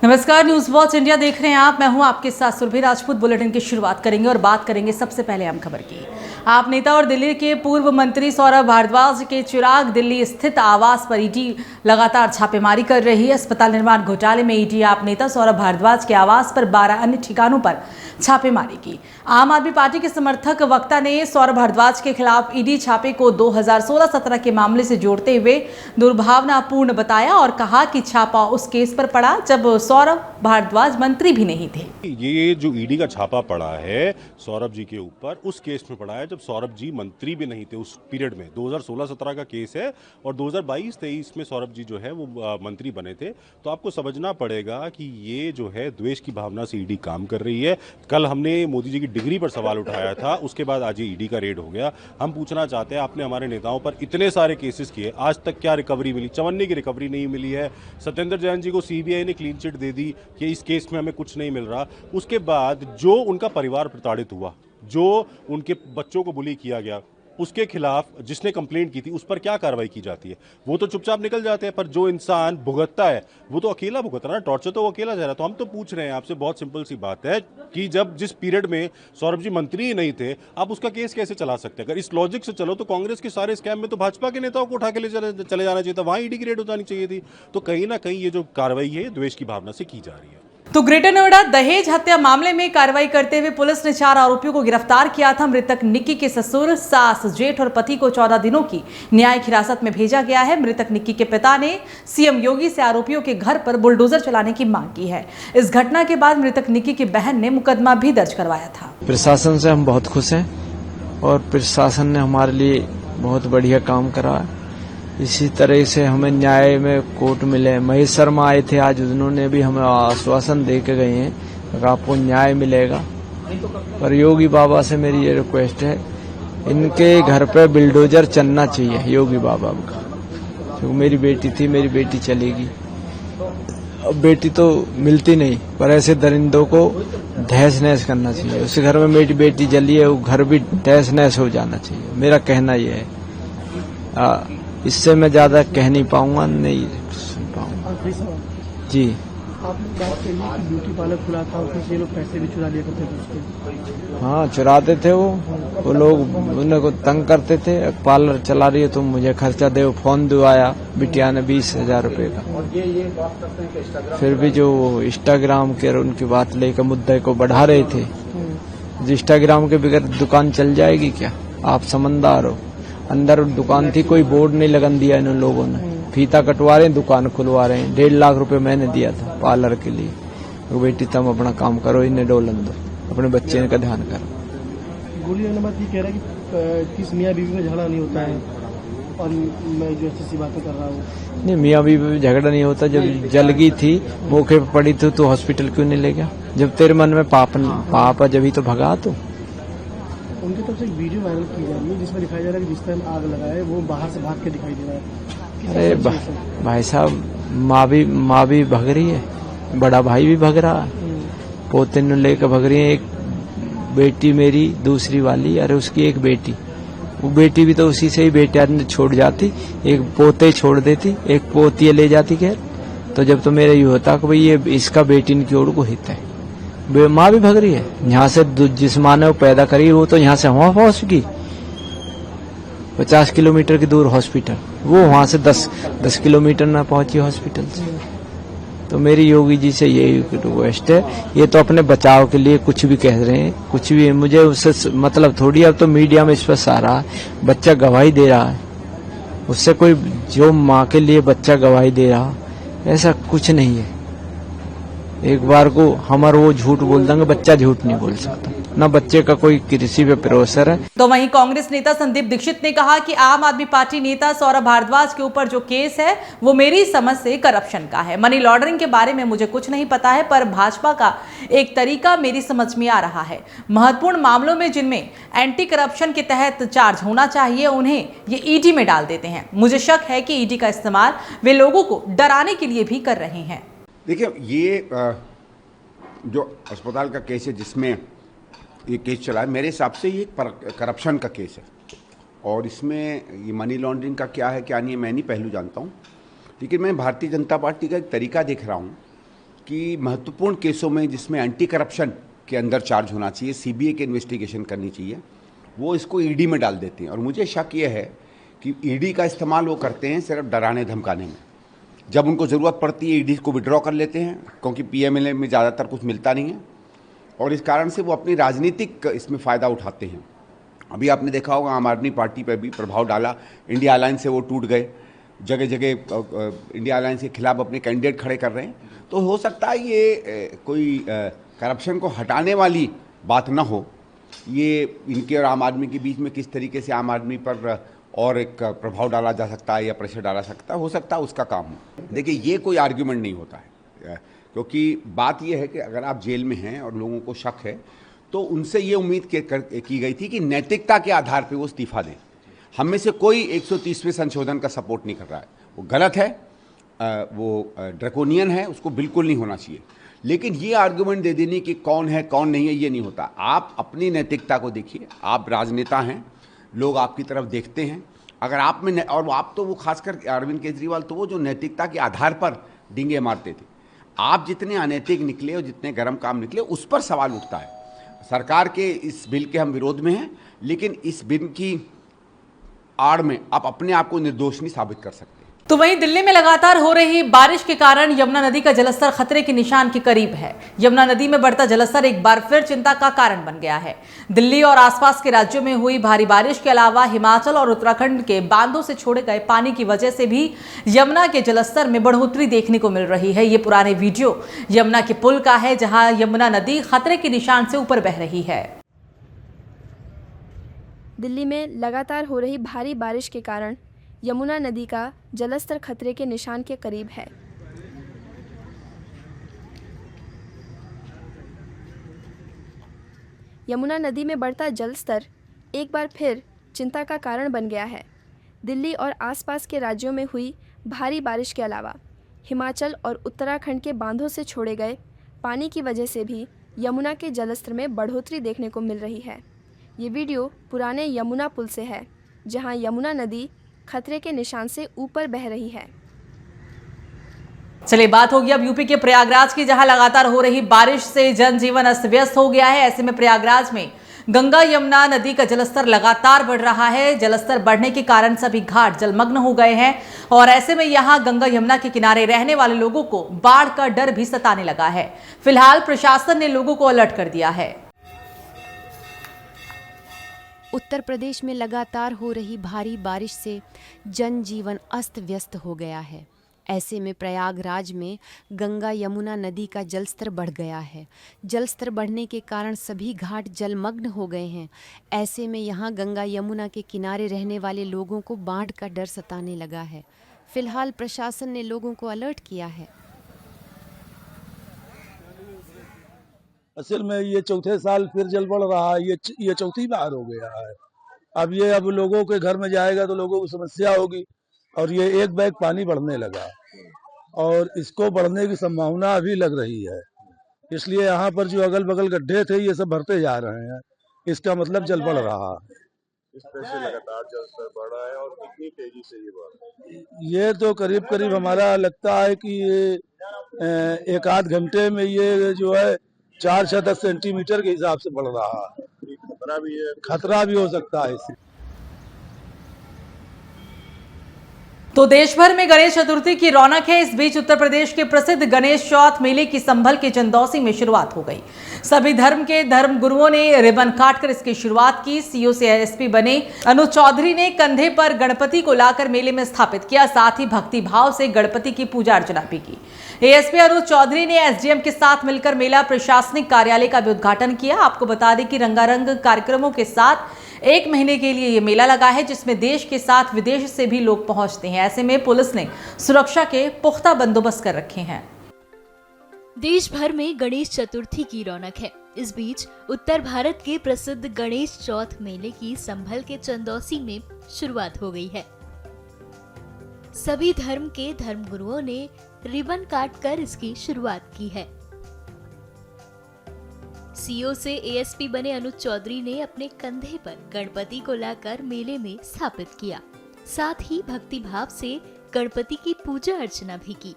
नमस्कार, news watch India देख रहे हैं आप। मैं हूं आपके साथ सुरभि राजपूत। बुलेटिन की शुरुआत करेंगे और बात करेंगे सबसे पहले अहम खबर की। आप नेता और दिल्ली के पूर्व मंत्री सौरभ भारद्वाज के चिराग दिल्ली स्थित आवास पर ईडी लगातार छापेमारी कर रही है। अस्पताल निर्माण घोटाले में ईडी आप नेता सौरभ भारद्वाज के आवास पर 12 अन्य ठिकानों पर छापेमारी की। आम आदमी पार्टी के समर्थक वक्ता ने सौरभ भारद्वाज के खिलाफ ईडी छापे को 2016-17 के मामले से जोड़ते हुए दुर्भावनापूर्ण बताया और कहा कि छापा उस केस पर पड़ा जब सौरभ भारद्वाज मंत्री भी नहीं थे। ये जो ईडी का छापा पड़ा है सौरभ जी के ऊपर, उस केस में पड़ा है जब सौरभ जी मंत्री भी नहीं थे। उस पीरियड में 2016-17 का केस है और 2022-23 में सौरभ जी जो है वो मंत्री बने थे। तो आपको समझना पड़ेगा कि ये जो है द्वेष की भावना से ईडी काम कर रही है। कल हमने मोदी जी की डिग्री पर सवाल उठाया था, उसके बाद आज ये ईडी का रेड हो गया। हम पूछना चाहते हैं, आपने हमारे नेताओं पर इतने सारे केसेस किए, आज तक क्या रिकवरी मिली? चवन्नी की रिकवरी नहीं मिली है। सत्येंद्र जैन जी को सीबीआई ने क्लीन चिट दे दी कि इस केस में हमें कुछ नहीं मिल रहा। उसके बाद जो उनका परिवार प्रताड़ित हुआ, जो उनके बच्चों को बुली किया गया, उसके खिलाफ जिसने कंप्लेंट की थी उस पर क्या कार्रवाई की जाती है? वो तो चुपचाप निकल जाते हैं, पर जो इंसान भुगतता है वो तो अकेला भुगत रहा है, टॉर्चर तो वो अकेला जा रहा है। तो हम तो पूछ रहे हैं आपसे, बहुत सिंपल सी बात है कि जब जिस पीरियड में सौरभ जी मंत्री ही नहीं थे, आप उसका केस कैसे चला सकते हैं? अगर इस लॉजिक से चलो तो कांग्रेस के सारे स्कैम में तो भाजपा के नेताओं को उठा के चले जाना चाहिए था, वहां ईडी की रेड हो जानी चाहिए थी। तो कहीं ना कहीं ये जो कार्रवाई है द्वेष की भावना से की जा रही है। तो ग्रेटर नोएडा दहेज हत्या मामले में कार्रवाई करते हुए पुलिस ने 4 आरोपियों को गिरफ्तार किया था। मृतक निक्की के ससुर, सास, जेठ और पति को 14 दिनों की न्यायिक हिरासत में भेजा गया है। मृतक निक्की के पिता ने सीएम योगी से आरोपियों के घर पर बुलडोजर चलाने की मांग की है। इस घटना के बाद मृतक निक्की की बहन ने मुकदमा भी दर्ज करवाया था। प्रशासन से हम बहुत खुश हैं और प्रशासन ने हमारे लिए बहुत बढ़िया काम करा। इसी तरह से हमें न्याय में कोर्ट मिले। महेश शर्मा आए थे आज, उन्होंने भी हमें आश्वासन दे के गए हैं कि आपको न्याय मिलेगा। पर योगी बाबा से मेरी ये रिक्वेस्ट है, इनके घर पे बुलडोजर चलना चाहिए योगी बाबा का। क्योंकि मेरी बेटी थी, मेरी बेटी चलेगी। अब बेटी तो मिलती नहीं, पर ऐसे दरिंदों को तहस नहस करना चाहिए। उस घर में मेरी बेटी जली है, वो घर भी तहस नहस हो जाना चाहिए। मेरा कहना यह है, इससे मैं ज्यादा कह नहीं पाऊंगा, नहीं सुन पाऊंगा जी। आपने बात कही कि ब्यूटी पार्लर खुला था, उसमें लोग पैसे भी चुरा लिया करते थे उसके। हाँ, चुराते थे वो लोग, उन्हें को तंग करते थे। पार्लर चला रही है तो मुझे खर्चा दे, फोन दिवाया बिटिया ने 20,000 रुपए का। फिर भी जो इंस्टाग्राम के उनकी बात लेकर मुद्दे को बढ़ा रहे थे, इंस्टाग्राम के बगैर दुकान चल जाएगी क्या? आप समझदार हो। अंदर दुकान थी, कोई बोर्ड नहीं लगन दिया इन लोगों ने। फीता कटवा रहे हैं, दुकान खुलवा रहे हैं। 1.5 लाख रुपए मैंने दिया था पार्लर के लिए। तो बेटी तुम अपना काम करो, इन्हें डोलन दो, अपने बच्चे का ध्यान करो। गोली अहमद ये कह रहा है कि किस मियाँ बीवी में झगड़ा नहीं होता है और मैं जो ऐसी बातें कर रहा हूँ। नहीं, मियाँ बीवी में झगड़ा नहीं होता। जब जल गई थी, मौके पर पड़ी थी, तो हॉस्पिटल क्यों नहीं ले गया? जब तेरे मन में पाप है जब ही तो भगा। तो उनकी तरफ से एक वीडियो वायरल की जा रही है जिसमें दिखाया जा रहा है कि जिस टाइम आग लगा है वो बाहर से भाग के दिखाई दे रहा है। अरे भाई साहब, माँ भी भग रही है, बड़ा भाई भी भग रहा है, पोते ने लेकर भग रही है। एक बेटी मेरी दूसरी वाली, अरे उसकी एक बेटी, वो बेटी भी तो उसी से ही बेटे ने छोड़ जाती, एक पोते छोड़ देती, एक पोती ले जाती। खैर, तो जब तो मेरा ये होता कि भाई ये इसका बेटी की ओर को हित है। माँ भी भग रही है। यहाँ से जिस माँ ने वो पैदा करी, वो तो यहाँ से वहां पहुंच गई, 50 किलोमीटर की दूर हॉस्पिटल, वो वहां से 10 किलोमीटर ना पहुंची हॉस्पिटल से। तो मेरी योगी जी से यही रिक्वेस्ट है, ये तो अपने बचाव के लिए कुछ भी कह रहे हैं, कुछ भी। मुझे उससे मतलब थोड़ी, अब तो मीडिया में इस पर सारा बच्चा गवाही दे रहा है, उससे कोई जो माँ के लिए बच्चा गवाही दे रहा, ऐसा कुछ नहीं है। एक बार को हमारा वो झूठ बोल देंगे, बच्चा झूठ नहीं बोल सकता, ना बच्चे का कोई किसी पे प्रोसेसर है। तो वहीं कांग्रेस नेता संदीप दीक्षित ने कहा कि आम आदमी पार्टी नेता सौरभ भारद्वाज के ऊपर जो केस है वो मेरी समझ से करप्शन का है। मनी लॉन्ड्रिंग के बारे में मुझे कुछ नहीं पता है, पर भाजपा का एक तरीका मेरी समझ में आ रहा है। महत्वपूर्ण मामलों में जिनमें एंटी करप्शन के तहत चार्ज होना चाहिए, उन्हें ये ईडी में डाल देते हैं। मुझे शक है कि ईडी का इस्तेमाल वे लोगों को डराने के लिए भी कर रहे हैं। देखिए, ये जो अस्पताल का केस है जिसमें ये केस चला है, मेरे हिसाब से ये करप्शन का केस है। और इसमें ये मनी लॉन्ड्रिंग का क्या है क्या नहीं है मैं नहीं पहलू जानता हूँ, लेकिन मैं भारतीय जनता पार्टी का एक तरीका देख रहा हूँ कि महत्वपूर्ण केसों में जिसमें एंटी करप्शन के अंदर चार्ज होना चाहिए, सीबीआई की इन्वेस्टिगेशन करनी चाहिए, वो इसको ईडी में डाल देते हैं। और मुझे शक ये है कि ईडी का इस्तेमाल वो करते हैं सिर्फ डराने धमकाने में। जब उनको ज़रूरत पड़ती है ईडी को विड्रॉ कर लेते हैं, क्योंकि पीएमएलए में ज़्यादातर कुछ मिलता नहीं है, और इस कारण से वो अपनी राजनीतिक इसमें फ़ायदा उठाते हैं। अभी आपने देखा होगा आम आदमी पार्टी पर भी प्रभाव डाला, इंडिया अलायंस से वो टूट गए, जगह जगह इंडिया अलायंस के खिलाफ अपने कैंडिडेट खड़े कर रहे हैं। तो हो सकता है ये कोई करप्शन को हटाने वाली बात ना हो, ये इनके और आम आदमी के बीच में किस तरीके से आम आदमी पर और एक प्रभाव डाला जा सकता है या प्रेशर डाला हो सकता है उसका काम हो। देखिए, ये कोई आर्ग्यूमेंट नहीं होता है, क्योंकि बात ये है कि अगर आप जेल में हैं और लोगों को शक है तो उनसे ये उम्मीद की गई थी कि नैतिकता के आधार पर वो इस्तीफा दें। हम में से कोई 130वें संशोधन का सपोर्ट नहीं कर रहा है, वो गलत है, वो ड्रैकोनियन है, उसको बिल्कुल नहीं होना चाहिए। लेकिन ये आर्गुमेंट दे देनी कि कौन है कौन नहीं है, ये नहीं होता। आप अपनी नैतिकता को देखिए, आप राजनेता हैं, लोग आपकी तरफ देखते हैं। अगर आप में, और आप तो वो खासकर अरविंद केजरीवाल तो वो जो नैतिकता के आधार पर डींगे मारते थे, आप जितने अनैतिक निकले और जितने गर्म काम निकले उस पर सवाल उठता है। सरकार के इस बिल के हम विरोध में हैं, लेकिन इस बिल की आड़ में आप अपने आप को निर्दोष नहीं साबित कर सकते। तो वहीं दिल्ली में लगातार हो रही बारिश के कारण यमुना नदी का जलस्तर खतरे के निशान के करीब है। यमुना नदी में बढ़ता जलस्तर एक बार फिर चिंता का कारण बन गया है। दिल्ली और आसपास के राज्यों में हुई भारी बारिश के अलावा हिमाचल और उत्तराखंड के बांधों से छोड़े गए पानी की वजह से भी यमुना के जलस्तर में बढ़ोतरी देखने को मिल रही है। ये पुराने वीडियो यमुना के पुल का है, जहां यमुना नदी खतरे के निशान से ऊपर बह रही है। दिल्ली में लगातार हो रही भारी बारिश के कारण यमुना नदी का जलस्तर खतरे के निशान के करीब है। यमुना नदी में बढ़ता जलस्तर एक बार फिर चिंता का कारण बन गया है। दिल्ली और आसपास के राज्यों में हुई भारी बारिश के अलावा हिमाचल और उत्तराखंड के बांधों से छोड़े गए पानी की वजह से भी यमुना के जलस्तर में बढ़ोतरी देखने को मिल रही है। ये वीडियो पुराने यमुना पुल से है, जहां यमुना नदी खतरे के निशान से ऊपर बह रही है। चलिए, बात होगी अब यूपी के प्रयागराज की, जहां लगातार हो रही बारिश से जनजीवन अस्त व्यस्त हो गया है। ऐसे में प्रयागराज में गंगा यमुना नदी का जलस्तर लगातार बढ़ रहा है। जलस्तर बढ़ने के कारण सभी घाट जलमग्न हो गए हैं और ऐसे में यहां गंगा यमुना के किनारे रहने वाले लोगों को बाढ़ का डर भी सताने लगा है। फिलहाल प्रशासन ने लोगों को अलर्ट कर दिया है। उत्तर प्रदेश में लगातार हो रही भारी बारिश से जनजीवन अस्त व्यस्त हो गया है। ऐसे में प्रयागराज में गंगा यमुना नदी का जलस्तर बढ़ गया है। जलस्तर बढ़ने के कारण सभी घाट जलमग्न हो गए हैं। ऐसे में यहाँ गंगा यमुना के किनारे रहने वाले लोगों को बाढ़ का डर सताने लगा है। फिलहाल प्रशासन ने लोगों को अलर्ट किया है। असल में ये चौथे साल फिर जल बढ़ रहा है, ये चौथी बार हो गया है। अब लोगों के घर में जाएगा तो लोगों को समस्या होगी, और ये एक बैग पानी बढ़ने लगा और इसको बढ़ने की संभावना अभी लग रही है। इसलिए यहाँ पर जो अगल बगल गड्ढे थे ये सब भरते जा रहे हैं। इसका मतलब जल बढ़ रहा है। इस तरह से लगातार जलस्तर बढ़ रहा है और कितनी तेजी से ये बढ़ रहा है? ये तो करीब करीब हमारा लगता है कि ये एक आध घंटे में ये जो है 4 से 10 सेंटीमीटर के हिसाब से बढ़ रहा है। खतरा भी है, खतरा भी हो सकता है इससे। तो देश भर में गणेश चतुर्थी की रौनक है। इस बीच उत्तर प्रदेश के प्रसिद्ध गणेश चौथ मेले की संभल के चंदौसी में शुरुआत हो गई। सभी धर्म के धर्म गुरुओं ने रिबन काटकर इसकी शुरुआत की। सीओ से एएसपी बने अनुज चौधरी ने कंधे पर गणपति को लाकर मेले में स्थापित किया। साथ ही भक्ति भाव से गणपति की पूजा अर्चना भी की। एएसपी अनुज चौधरी ने एसडीएम के साथ मिलकर मेला प्रशासनिक कार्यालय का भी उद्घाटन किया। आपको बता दें कि रंगारंग कार्यक्रमों के साथ 1 महीने के लिए ये मेला लगा है, जिसमें देश के साथ विदेश से भी लोग पहुंचते हैं। ऐसे में पुलिस ने सुरक्षा के पुख्ता बंदोबस्त कर रखे हैं। देश भर में गणेश चतुर्थी की रौनक है। इस बीच उत्तर भारत के प्रसिद्ध गणेश चौथ मेले की संभल के चंदौसी में शुरुआत हो गई है। सभी धर्म के धर्मगुरुओं ने रिबन काटकर इसकी शुरुआत की है। सीओ से एएसपी बने अनुज चौधरी ने अपने कंधे पर गणपति को लाकर मेले में स्थापित किया। साथ ही भक्ति भाव से गणपति की पूजा अर्चना भी की।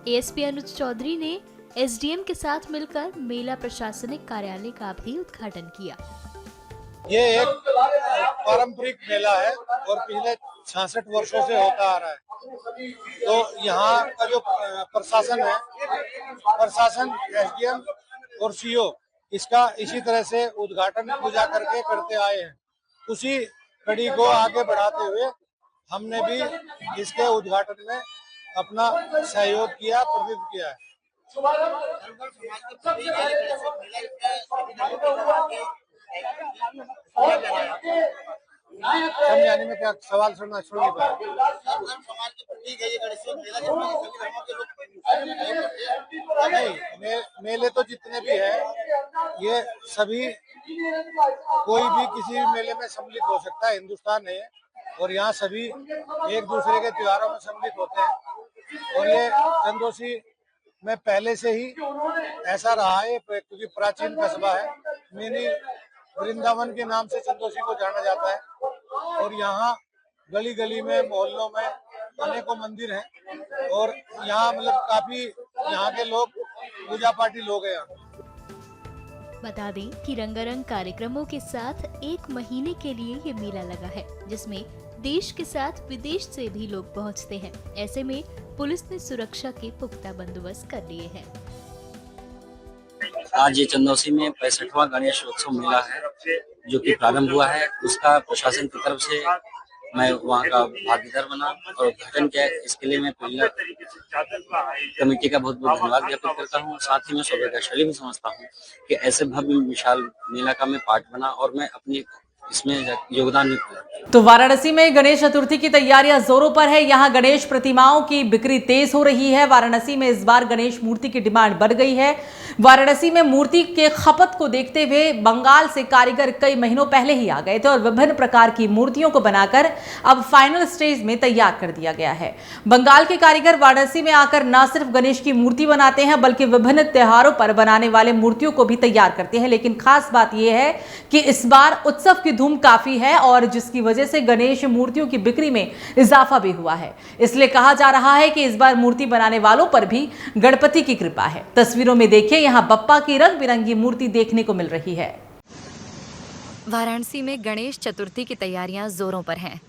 एएसपी अनुज चौधरी ने एसडीएम के साथ मिलकर मेला प्रशासनिक कार्यालय का भी उद्घाटन किया। ये एक पारंपरिक मेला है और पिछले 66 वर्षों से होता आ रहा है। तो यहाँ का जो प्रशासन है, प्रशासन, एसडीएम और सीओ इसका इसी तरह से उद्घाटन पूजा करके करते आए हैं। उसी कड़ी को आगे बढ़ाते हुए हमने भी इसके उद्घाटन में अपना सहयोग किया, प्रदीप किया है। समझाने में क्या सवाल सुनना सुन नहीं पाया। नहीं, मेले तो जितने भी हैं ये सभी, कोई भी किसी मेले में सम्मिलित हो सकता है। हिंदुस्तान है और यहाँ सभी एक दूसरे के त्योहारों में सम्मिलित होते हैं और ये चंदौसी में पहले से ही ऐसा रहा है क्योंकि प्राचीन कस्बा है। मिनी वृंदावन के नाम से चंदौसी को जाना जाता है और यहाँ गली गली में, मोहल्लों में अनेकों मंदिर हैं और यहाँ मतलब काफी यहाँ के लोग पूजा पाठी लोग हैं। बता दें कि रंगारंग कार्यक्रमों के साथ 1 महीने के लिए ये मेला लगा है, जिसमें देश के साथ विदेश से भी लोग पहुंचते हैं। ऐसे में पुलिस ने सुरक्षा के पुख्ता बंदोबस्त कर लिए हैं। आज ये चंदौसी में 65वां गणेश उत्सव मेला है जो कि प्रारंभ हुआ है। उसका प्रशासन की तरफ से मैं वहाँ का भागीदार बना और उद्घाटन किया। इसके लिए मैं पहला कमेटी का बहुत बहुत धन्यवाद ज्ञापित करता हूँ। साथ ही मैं सौभाग्यशाली भी समझता हूँ कि ऐसे भव्य विशाल मेला का मैं पार्ट बना और मैं अपनी इसमें योगदान भी किया। तो वाराणसी में गणेश चतुर्थी की तैयारियां जोरों पर है। यहां गणेश प्रतिमाओं की बिक्री तेज हो रही है। वाराणसी में इस बार गणेश मूर्ति की डिमांड बढ़ गई है। वाराणसी में मूर्ति के खपत को देखते हुए बंगाल से कारीगर कई महीनों पहले ही आ गए थे और विभिन्न प्रकार की मूर्तियों को बनाकर अब फाइनल स्टेज में तैयार कर दिया गया है। बंगाल के कारीगर वाराणसी में आकर न सिर्फ गणेश की मूर्ति बनाते हैं बल्कि विभिन्न त्योहारों पर बनाने वाले मूर्तियों को भी तैयार करते हैं। लेकिन खास बात यह है कि इस बार उत्सव की धूम काफी है और जिसकी वजह से गणेश मूर्तियों की बिक्री में इजाफा भी हुआ है। इसलिए कहा जा रहा है कि इस बार मूर्ति बनाने वालों पर भी गणपति की कृपा है। तस्वीरों में देखिए, यहां बप्पा की रंग बिरंगी मूर्ति देखने को मिल रही है। वाराणसी में गणेश चतुर्थी की तैयारियां जोरों पर हैं।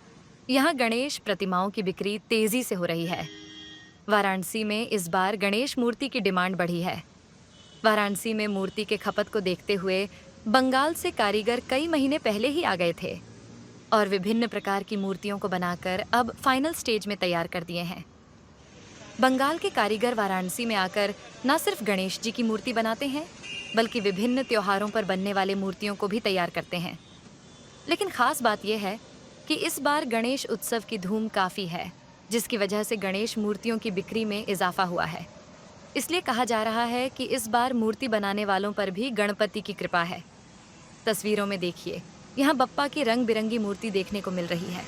यहां गणेश प्रतिमाओं की बिक्री तेजी से हो रही है। वाराणसी में इस बार गणेश मूर्ति की डिमांड बढ़ी है। वाराणसी में मूर्ति के खपत को देखते हुए बंगाल से कारीगर कई महीने पहले ही आ गए थे और विभिन्न प्रकार की मूर्तियों को बनाकर अब फाइनल स्टेज में तैयार कर दिए हैं। बंगाल के कारीगर वाराणसी में आकर न सिर्फ गणेश जी की मूर्ति बनाते हैं बल्कि विभिन्न त्योहारों पर बनने वाले मूर्तियों को भी तैयार करते हैं। लेकिन खास बात यह है कि इस बार गणेश उत्सव की धूम काफ़ी है, जिसकी वजह से गणेश मूर्तियों की बिक्री में इजाफा हुआ है। इसलिए कहा जा रहा है कि इस बार मूर्ति बनाने वालों पर भी गणपति की कृपा है। तस्वीरों में देखिए, यहाँ बप्पा की रंग बिरंगी मूर्ति देखने को मिल रही है।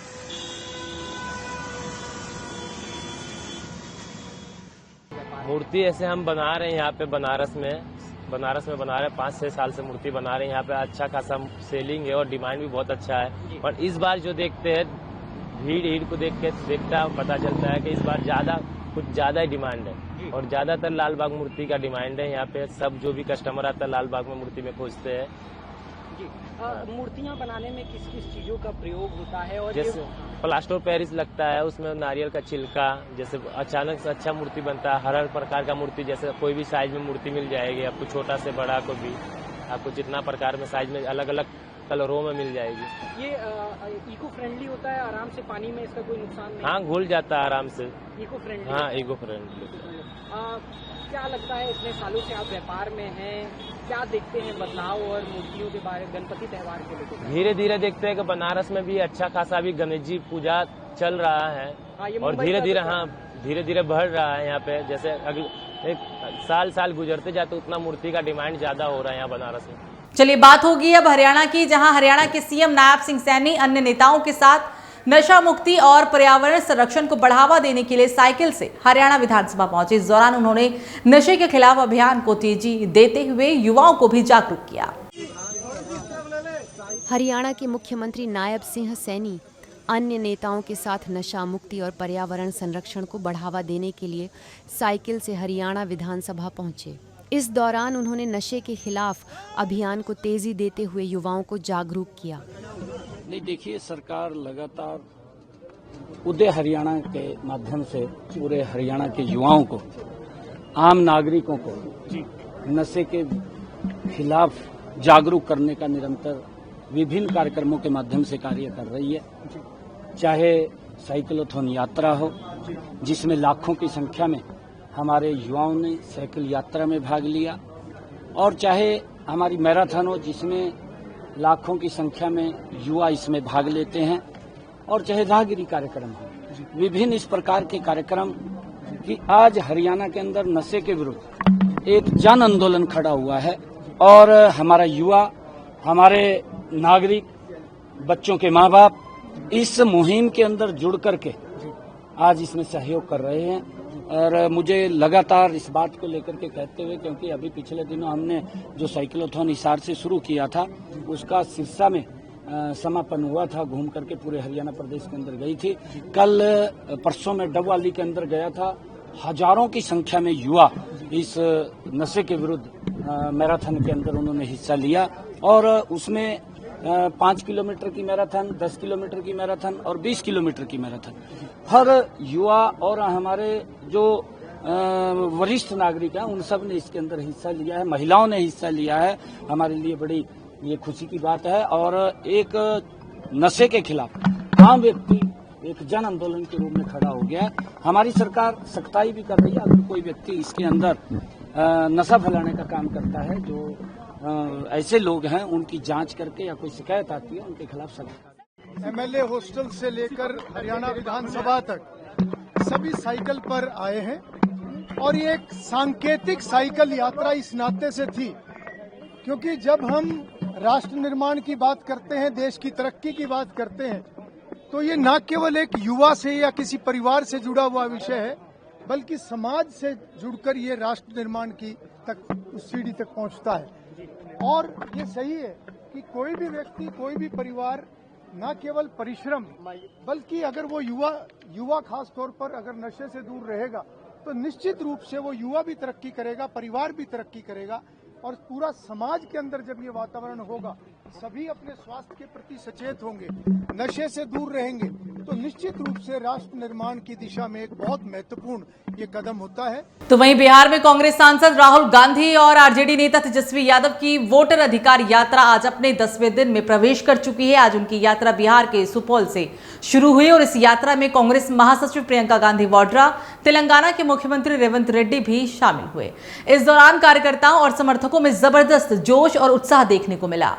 मूर्ति ऐसे हम बना रहे हैं यहाँ पे बनारस में बना रहे हैं। 5-6 साल से मूर्ति बना रहे हैं। यहाँ पे अच्छा खासा सेलिंग है और डिमांड भी बहुत अच्छा है। और इस बार जो देखते हैं भीड़ को पता चलता है कि इस बार कुछ ज़्यादा ही डिमांड है और ज़्यादातर लाल बाग मूर्ति का डिमांड है। यहाँ पे सब जो भी कस्टमर आता है लाल बाग में मूर्ति में खोजते हैं। मूर्तियाँ बनाने में किस किस चीज़ों का प्रयोग होता है? और जैसे प्लास्टर ऑफ पेरिस लगता है, उसमें नारियल का छिलका, जैसे अचानक से अच्छा मूर्ति बनता है। हर प्रकार का मूर्ति, जैसे कोई भी साइज में मूर्ति मिल जाएगी आपको, छोटा से बड़ा को भी आपको जितना प्रकार में साइज में अलग अलग कलरों में मिल जाएगी। ये इको फ्रेंडली होता है, आराम से पानी में इसका कोई नुकसान नहीं? हाँ, घुल जाता है आराम से। Eco friendly? हाँ, इको फ्रेंडली। क्या लगता है इतने सालों से आप व्यापार में हैं, क्या देखते हैं बदलाव और मूर्तियों के बारे में गणपति त्योहार को लेकर? धीरे धीरे देखते हैं कि बनारस में भी अच्छा खासा भी गणेश जी पूजा चल रहा है और धीरे धीरे बढ़ रहा है यहाँ पे। जैसे अगले एक साल गुजरते जाते उतना मूर्ति का डिमांड ज्यादा हो रहा है यहाँ बनारस में। चलिए बात होगी अब हरियाणा की, जहां हरियाणा के सीएम नायब सिंह सैनी अन्य नेताओं के साथ नशा मुक्ति और पर्यावरण संरक्षण को बढ़ावा देने के लिए साइकिल से हरियाणा विधानसभा पहुंचे। इस दौरान उन्होंने नशे के खिलाफ अभियान को तेजी देते हुए युवाओं को भी जागरूक किया। हरियाणा के मुख्यमंत्री नायब सिंह सैनी अन्य नेताओं के साथ नशा मुक्ति और पर्यावरण संरक्षण को बढ़ावा देने के लिए साइकिल से हरियाणा विधानसभा पहुंचे। इस दौरान उन्होंने नशे के खिलाफ अभियान को तेजी देते हुए युवाओं को जागरूक किया। नहीं, देखिए, सरकार लगातार उदय हरियाणा के माध्यम से पूरे हरियाणा के युवाओं को, आम नागरिकों को नशे के खिलाफ जागरूक करने का निरंतर विभिन्न कार्यक्रमों के माध्यम से कार्य कर रही है। चाहे साइकिलोथॉन यात्रा हो, जिसमें लाखों की संख्या में हमारे युवाओं ने साइकिल यात्रा में भाग लिया, और चाहे हमारी मैराथन हो, जिसमें लाखों की संख्या में युवा इसमें भाग लेते हैं, और चाहे राहगिरी कार्यक्रम हो। विभिन्न इस प्रकार के कार्यक्रम कि आज हरियाणा के अंदर नशे के विरुद्ध एक जन आंदोलन खड़ा हुआ है, और हमारा युवा, हमारे नागरिक, बच्चों के माँ बाप इस मुहिम के अंदर जुड़ करके आज इसमें सहयोग कर रहे हैं। और मुझे लगातार इस बात को लेकर के कहते हुए, क्योंकि अभी पिछले दिनों हमने जो साइकिलोथॉन हिसार से शुरू किया था, उसका सिरसा में समापन हुआ था, घूम करके पूरे हरियाणा प्रदेश के अंदर गई थी। कल परसों में डबवाली के अंदर गया था। हजारों की संख्या में युवा इस नशे के विरुद्ध मैराथन के अंदर उन्होंने हिस्सा लिया, और उसमें 5 किलोमीटर की मैराथन, 10 किलोमीटर की मैराथन और 20 किलोमीटर की मैराथन, हर युवा और हमारे जो वरिष्ठ नागरिक हैं उन सब ने इसके अंदर हिस्सा लिया है। महिलाओं ने हिस्सा लिया है। हमारे लिए बड़ी ये खुशी की बात है। और एक नशे के खिलाफ आम व्यक्ति एक जन आंदोलन के रूप में खड़ा हो गया। हमारी सरकार सख्ताई भी कर रही है। अगर कोई व्यक्ति इसके अंदर नशा फैलाने का काम करता है, जो ऐसे लोग हैं, उनकी जांच करके या कोई शिकायत आती है, उनके खिलाफ सख्त। एमएलए हॉस्टल से लेकर हरियाणा विधानसभा तक सभी साइकिल पर आए हैं, और ये एक सांकेतिक साइकिल यात्रा इस नाते से थी क्योंकि जब हम राष्ट्र निर्माण की बात करते हैं, देश की तरक्की की बात करते हैं, तो ये न केवल एक युवा से या किसी परिवार से जुड़ा हुआ विषय है, बल्कि समाज से जुड़कर ये राष्ट्र निर्माण की तक उस सीढ़ी तक पहुंचता है। और ये सही है कि कोई भी व्यक्ति, कोई भी परिवार न केवल परिश्रम, बल्कि अगर वो युवा खास तौर पर अगर नशे से दूर रहेगा तो निश्चित रूप से वो युवा भी तरक्की करेगा, परिवार भी तरक्की करेगा, और पूरा समाज के अंदर जब ये वातावरण होगा, सभी अपने स्वास्थ्य के प्रति सचेत होंगे, नशे से दूर रहेंगे, तो निश्चित रूप से राष्ट्र निर्माण की दिशा में एक बहुत महत्वपूर्ण ये कदम होता है। तो वहीं बिहार में कांग्रेस सांसद राहुल गांधी और आरजेडी नेता तेजस्वी यादव की वोटर अधिकार यात्रा आज अपने 10वें दिन में प्रवेश कर चुकी है। आज उनकी यात्रा बिहार के सुपौल से शुरू हुई, और इस यात्रा में कांग्रेस महासचिव प्रियंका गांधी वाड्रा, तेलंगाना के मुख्यमंत्री रेवंत रेड्डी भी शामिल हुए। इस दौरान कार्यकर्ताओं और समर्थकों में जबरदस्त जोश और उत्साह देखने को मिला।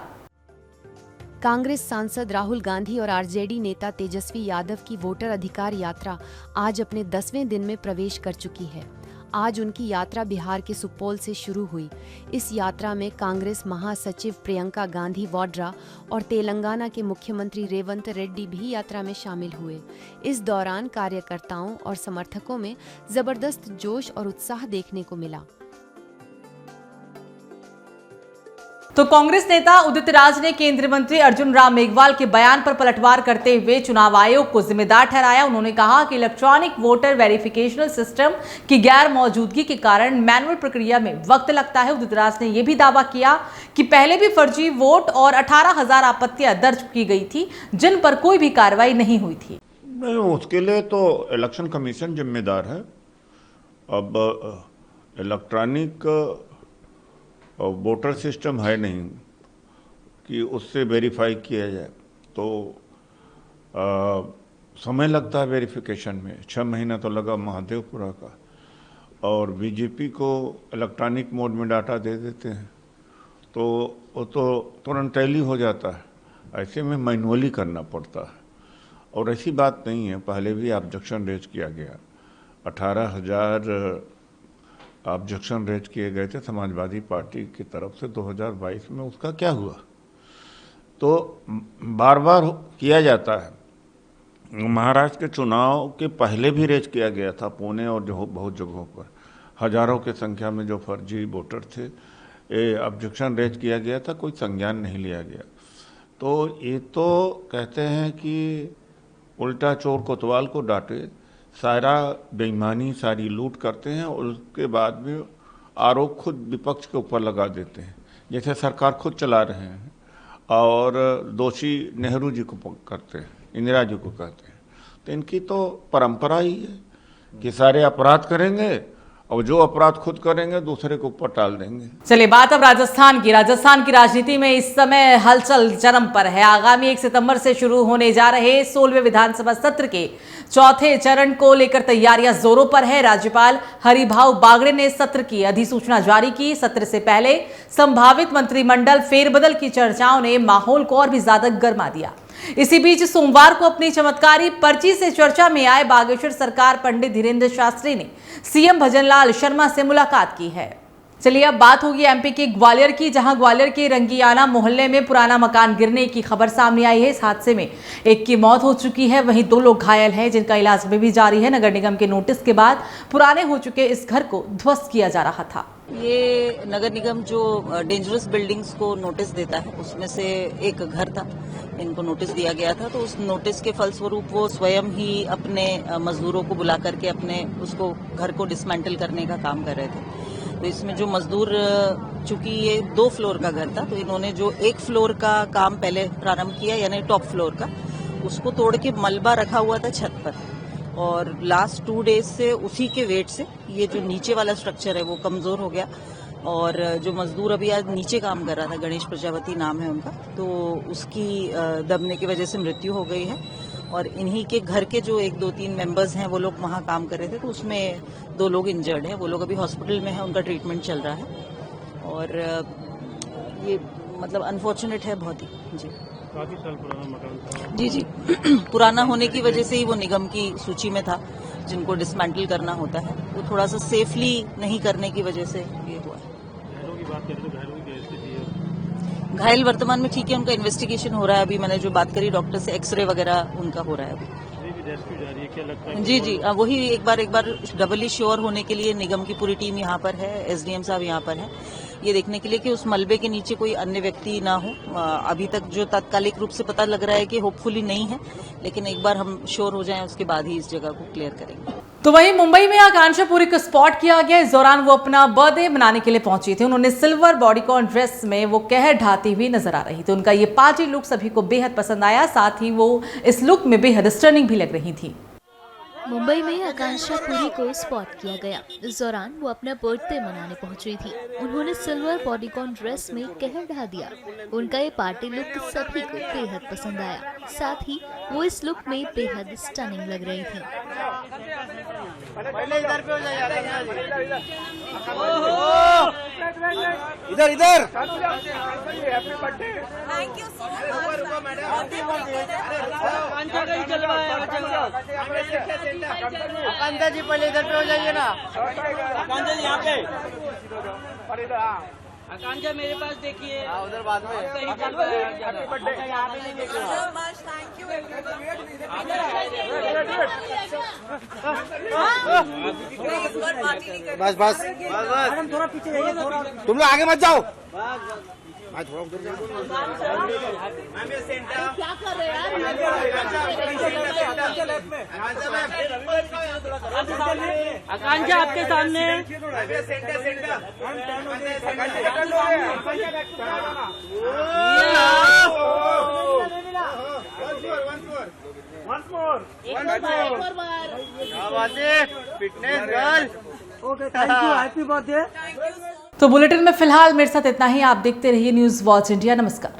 कांग्रेस सांसद राहुल गांधी और आरजेडी नेता तेजस्वी यादव की वोटर अधिकार यात्रा आज अपने 10वें दिन में प्रवेश कर चुकी है। आज उनकी यात्रा बिहार के सुपौल से शुरू हुई। इस यात्रा में कांग्रेस महासचिव प्रियंका गांधी वाड्रा और तेलंगाना के मुख्यमंत्री रेवंत रेड्डी भी यात्रा में शामिल हुए। इस दौरान कार्यकर्ताओं और समर्थकों में जबरदस्त जोश और उत्साह देखने को मिला। तो कांग्रेस नेता उदित राज ने केंद्रीय मंत्री अर्जुन राम मेघवाल के बयान पर पलटवार करते हुए चुनाव आयोग को जिम्मेदार ठहराया। उन्होंने कहा कि इलेक्ट्रॉनिक वोटर वेरिफिकेशन सिस्टम की गैर मौजूदगी के कारण मैनुअल प्रक्रिया में वक्त लगता है। उदित राज ने यह भी दावा किया कि पहले भी फर्जी वोट और 18,000 आपत्तियां दर्ज की गई थी, जिन पर कोई भी कार्रवाई नहीं हुई थी। नहीं, उसके लिए तो इलेक्शन कमीशन जिम्मेदार है। अब इलेक्ट्रॉनिक वोटर सिस्टम है नहीं कि उससे वेरीफाई किया जाए, तो समय लगता है वेरिफिकेशन में। 6 महीना तो लगा महादेवपुरा का, और बीजेपी को इलेक्ट्रॉनिक मोड में डाटा दे देते हैं तो वो तो तुरंत टैली हो जाता है। ऐसे में मैनुअली करना पड़ता है, और ऐसी बात नहीं है। पहले भी ऑब्जेक्शन रेज किया गया, 18,000 ऑब्जेक्शन रेज किए गए थे समाजवादी पार्टी की तरफ से 2022 में। उसका क्या हुआ? तो बार बार किया जाता है। महाराष्ट्र के चुनाव के पहले भी रेज किया गया था, पुणे और जो बहुत जगहों पर हजारों की संख्या में जो फर्जी वोटर थे, ये ऑब्जेक्शन रेज किया गया था, कोई संज्ञान नहीं लिया गया। तो ये तो कहते हैं कि उल्टा चोर कोतवाल को डांटे, सारा बेईमानी, सारी लूट करते हैं और उसके बाद भी आरोप खुद विपक्ष के ऊपर लगा देते हैं, जैसे सरकार खुद चला रहे हैं और दोषी नेहरू जी को करते हैं, इंदिरा जी को कहते हैं। तो इनकी तो परंपरा ही है कि सारे अपराध करेंगे और जो अपराध खुद करेंगे दूसरे के ऊपर टाल देंगे। चलिए बात अब राजस्थान की राजनीति में इस समय हलचल चरम पर है। आगामी 1 सितंबर से शुरू होने जा रहे 16वें विधानसभा सत्र के चौथे चरण को लेकर तैयारियां जोरों पर है। राज्यपाल हरिभाऊ बागड़े ने सत्र की अधिसूचना जारी की। सत्र से पहले संभावित मंत्रिमंडल फेरबदल की चर्चाओं ने माहौल को और भी ज्यादा गर्मा दिया। इसी बीच सोमवार को अपनी चमत्कारी पर्ची से चर्चा में आए बागेश्वर सरकार पंडित धीरेन्द्र शास्त्री ने सीएम भजनलाल शर्मा से मुलाकात की है। चलिए अब बात होगी एमपी के ग्वालियर की, जहां ग्वालियर के रंगियाना मोहल्ले में पुराना मकान गिरने की खबर सामने आई है। इस हादसे में एक की मौत हो चुकी है, वहीं 2 लोग घायल हैं जिनका इलाज अभी भी जारी है। नगर निगम के नोटिस के बाद पुराने हो चुके इस घर को ध्वस्त किया जा रहा था। ये नगर निगम जो डेंजरस बिल्डिंग्स को नोटिस देता है उसमें से एक घर था, इनको नोटिस दिया गया था। तो उस नोटिस के फलस्वरूप वो स्वयं ही अपने मजदूरों को बुला करके अपने उसको घर को डिसमेंटल करने का काम कर रहे थे। तो इसमें जो मजदूर, चूंकि ये 2 फ्लोर का घर था, तो इन्होंने जो 1 फ्लोर का काम पहले प्रारंभ किया, यानी टॉप फ्लोर का, उसको तोड़ के मलबा रखा हुआ था छत पर। और लास्ट 2 डेज से उसी के वेट से ये जो नीचे वाला स्ट्रक्चर है वो कमजोर हो गया। और जो मजदूर अभी आज नीचे काम कर रहा था, गणेश प्रजापति नाम है उनका, तो उसकी दबने की वजह से मृत्यु हो गई है। और इन्हीं के घर के जो 1, 2, 3 मेंबर्स हैं वो लोग वहाँ काम कर रहे थे, तो उसमें 2 लोग इंजर्ड हैं। वो लोग अभी हॉस्पिटल में हैं, उनका ट्रीटमेंट चल रहा है। और ये मतलब अनफॉर्चुनेट है बहुत ही। जी, काफी साल पुराना मकान था। जी पुराना होने की वजह से ही वो निगम की सूची में था जिनको डिसमेंटल करना होता है। वो थोड़ा सा सेफली नहीं करने की वजह से ये हुआ है। घायलों की बात करें तो घायलों की स्थिति है? घायल वर्तमान में ठीक है, उनका इन्वेस्टिगेशन हो रहा है। अभी मैंने जो बात करी डॉक्टर से, एक्सरे वगैरह उनका हो रहा है अभी। रेस्क्यू जारी है, क्या लगता है? जी वही एक बार डबली श्योर होने के लिए निगम की पूरी टीम यहाँ पर है, एसडीएम साहब यहाँ पर है, ये देखने के लिए कि उस मलबे के नीचे कोई अन्य व्यक्ति ना हो। अभी तक जो तात्कालिक रूप से पता लग रहा है कि होपफुली नहीं है, लेकिन एक बार हम श्योर हो जाएं उसके बाद ही इस जगह को क्लियर करेंगे। तो वहीं मुंबई में आकांक्षा पुरी को स्पॉट किया गया। इस दौरान वो अपना बर्थडे मनाने के लिए पहुंची थी। उन्होंने सिल्वर बॉडीकॉन ड्रेस में वो कहर ढाती हुई नजर आ रही थी। उनका ये पार्टी लुक सभी को बेहद पसंद आया, साथ ही वो इस लुक में बेहद स्टर्निंग भी लग रही थी। मुंबई में आकांक्षा पुरी को स्पॉट किया गया। इस दौरान वो अपना बर्थडे मनाने पहुंची थी। उन्होंने सिल्वर बॉडीकॉन ड्रेस में कहर ढा दिया। उनका ये पार्टी लुक सभी को बेहद पसंद आया, साथ ही वो इस लुक में बेहद स्टनिंग लग रही थी। इधर आकांक्षा जी पहले इधर पे हो जाइए ना। आकांक्षा जी यहाँ पे, आकांक्षा मेरे पास देखिए, उधर बाद में बस मैडम थोड़ा पीछे जाइए, तुम लोग आगे मत जाओ। क्या कर रहे हैं आकांक्षा आपके सामने। Fitness girl. Okay, thank you, happy birthday. तो बुलेटिन में फिलहाल मेरे साथ इतना ही। आप देखते रहिए न्यूज़ वॉच इंडिया। नमस्कार।